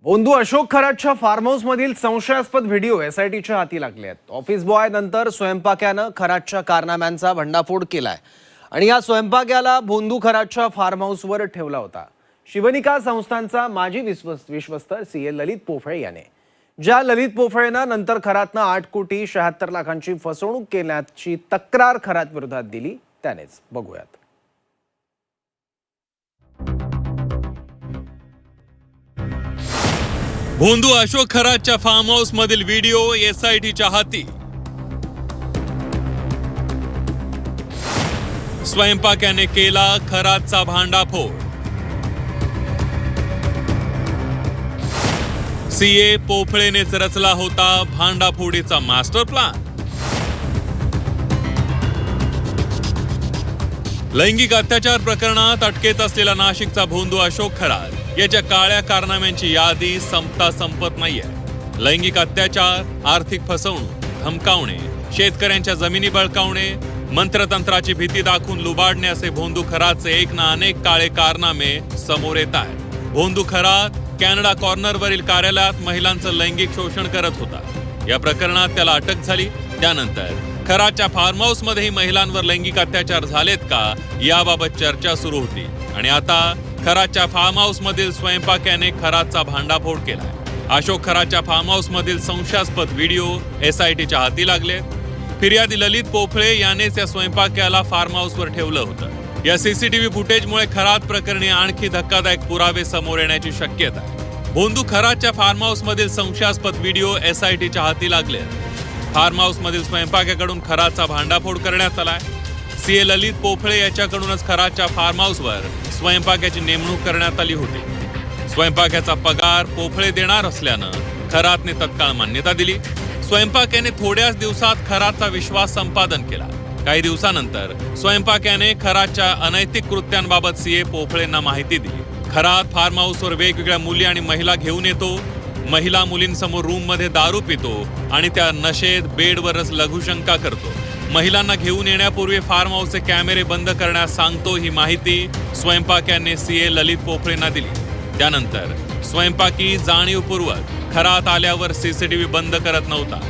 बोंधू Ashok खरातच्या form house मधील संशयास्पद video एसआयटीच्या हाती लागले आहेत। ऑफिस बॉय नंतर स्वयंपाक्यानं खरातच्या कारनाम्यांचा भंडाफोड केलाय आणि या स्वयंपाक्याला बोंधू खरातच्या फार्म हाऊसवर ठेवला होता। शिवनिका संस्थांचा माजी विश्वस्त सीए ललित पोफळे याने ज्या ललित पोफळेनं नंतर खरातनं 8,76,00,000ची फसवणूक केल्याची तक्रार खरात विरोधात दिली त्यानेच बघूयात। बोंधू अशोक खरातच्या फार्म हाऊस मधील व्हिडिओ एसआयटीच्या हाती। स्वयंपाक्याने केला खरातचा भांडाफोड। सीए पोफळेनेच रचला होता भांडाफोडीचा मास्टर प्लॅन। लैंगिक अत्याचार प्रकरणात अटकेत असलेला नाशिकचा बोंधू अशोक खरात याच्या काळ्या कारनाम्यांची यादी संपत नाहीये। लैंगिक अत्याचार, आर्थिक फसवणूक, धमकावणे, शेतकऱ्यांच्या जमिनी बळकावणे, मंत्रतंत्राची भीती दाखवून लुबाडणे असे बोंधू खरातचे एक ना अनेक काळे कारनामे समोर येत आहेत। बोंधू खरात कॅनडा कॉर्नरवरील कार्यालयात महिलांचं लैंगिक शोषण करत होता। या प्रकरणात त्याला अटक झाली। त्यानंतर खरातच्या फार्म हाऊस मध्येही महिलांवर लैंगिक अत्याचार झालेत का याबाबत चर्चा सुरू होती आणि आता खरातच्या फार्म हाऊस मधील स्वयंपाक्याने खरातचा भांडाफोड केलाय। अशोक खरातच्या फार्म हाऊस मधील संशयास्पद व्हिडिओ एसआयटीच्या हाती लागले। फिर्यादी ललित पोफळे यानेच या स्वयंपाक्याला फार्म हाऊसवर ठेवलं होतं। या सीसीटीव्ही फुटेजमुळे खरात प्रकरणी आणखी धक्कादायक पुरावे समोर येण्याची शक्यता आहे। बोंधू खरातच्या फार्म हाऊस मधील संशयास्पद व्हिडिओ एसआयटीच्या हाती लागले। फार्म हाऊस मधील स्वयंपाक्याकडून खरातचा भांडाफोड करण्यात आलाय। सीए ललित पोफळे याच्याकडूनच खरातच्या फार्म हाऊसवर स्वयंपाक्याची नेमणूक करण्यात आली होती। स्वयंपाक्याचा पगार पोफळे देणार असल्यानं खरातने तत्काळ मान्यता दिली। स्वयंपाक्याने थोड्याच दिवसात खरातचा विश्वास संपादन केला। काही दिवसानंतर स्वयंपाक्याने खरातच्या अनैतिक कृत्यांबाबत सीए पोफळेंना माहिती दिली। खरात फार्म हाऊसवर वेगवेगळ्या मुली आणि महिला घेऊन येतो। महिला मुलींसमोर रूममध्ये दारू पितो आणि त्या नशेत बेडवरच लघुशंका करतो। महिलांना घेऊन येण्यापूर्वी फार्म हाऊसचे कॅमेरे बंद करण्यास सांगतो। ही माहिती स्वयंपाक्याने सीए ललित पोफळेंना दिली। त्यानंतर स्वयंपाकी जाणीवपूर्वक खरात आल्यावर सीसीटीव्ही बंद करत नव्हता।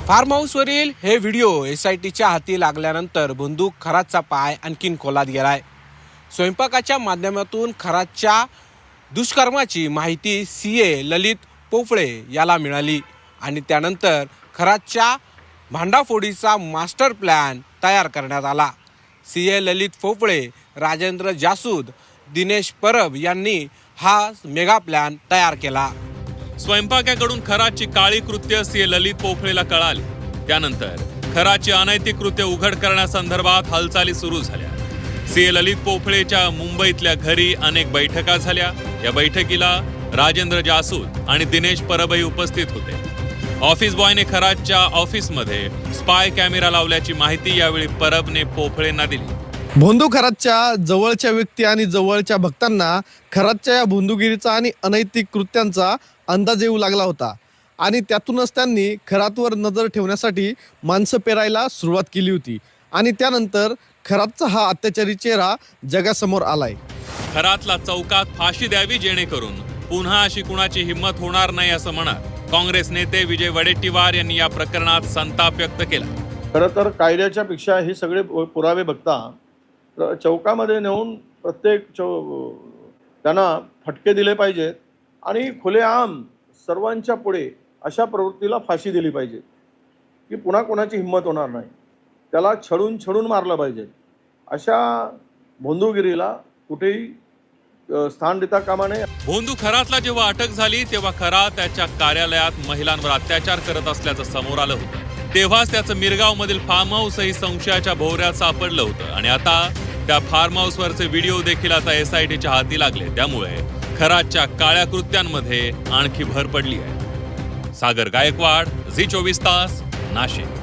फार्म हाऊसवरील हे व्हिडिओ एसआयटीच्या हाती लागल्यानंतर बोंधू खरातचा पाय आणखीन खोलात गेलाय। स्वयंपाकाच्या माध्यमातून खरातच्या दुष्कर्माची माहिती सीए ललित पोफळे याला मिळाली आणि त्यानंतर खरातच्या भांडाफोडीचा मास्टर प्लॅन तयार करण्यात आला। सीए ललित पोफळे, राजेंद्र जासूद, दिनेश परब यांनी हा मेगा प्लॅन तयार केला। स्वयंपाक्याकडून खरातची काळी कृत्य सीए ललित पोफळेला कळाली। त्यानंतर खरातची अनैतिक कृत्य उघड करण्यासंदर्भात हालचाली सुरू झाल्या। सीए ललित पोफळेच्या मुंबईतल्या घरी अनेक बैठका झाल्या। या बैठकीला राजेंद्र जासूद आणि दिनेश परबही उपस्थित होते। ऑफिस बॉयने खरातच्या ऑफिसमध्ये स्पाय कॅमेरा लावल्याची माहिती यावेळी परबने पोफळेंना दिली। बोंधू खरातच्या जवळच्या व्यक्ती आणि जवळच्या भक्तांना खरातच्या या बोंधुगिरीचा आणि अनैतिक कृत्यांचा अंदाज येऊ लागला होता आणि त्यातूनच त्यांनी खरातवर नजर ठेवण्यासाठी माणसं पेरायला सुरुवात केली होती आणि त्यानंतर खरातचा हा अत्याचारी चेहरा जगासमोर आलाय। खरातला चौकात फाशी द्यावी जेणेकरून पुन्हा अशी कुणाची हिंमत होणार नाही असं म्हणत काँग्रेस नेते विजय वडेट्टीवार यांनी या प्रकरणात संताप व्यक्त केला। खरं तर कायद्याच्या पेक्षा हे सगळे पुरावे बघता चौकामध्ये नेऊन प्रत्येक त्यांना फटके दिले पाहिजेत आणि खुलेआम सर्वांच्या पुढे अशा प्रवृत्तीला फाशी दिली पाहिजे की पुन्हा कोणाची हिंमत होणार नाही। त्याला छळून मारलं पाहिजे। अशा बोंधुगिरीला कुठेही स्थान देता कामा नये। बोंधू खरातला जेव्हा अटक झाली तेव्हा खरात त्याच्या कार्यालयात महिलांवर अत्याचार करत असल्याचं समोर आलं होतं। तेव्हाच त्याचं मिरगाव मधील फार्म हाऊसही संशयाच्या भोवऱ्यात सापडलं होतं आणि आता त्या फार्म हाऊसवरचे व्हिडिओ देखील आता एसआयटीच्या हाती लागले। त्यामुळे खरातच्या काळ्या कृत्यांमध्ये आणखी भर पडली आहे। सागर गायकवाड, झी 24 तास, नाशिक।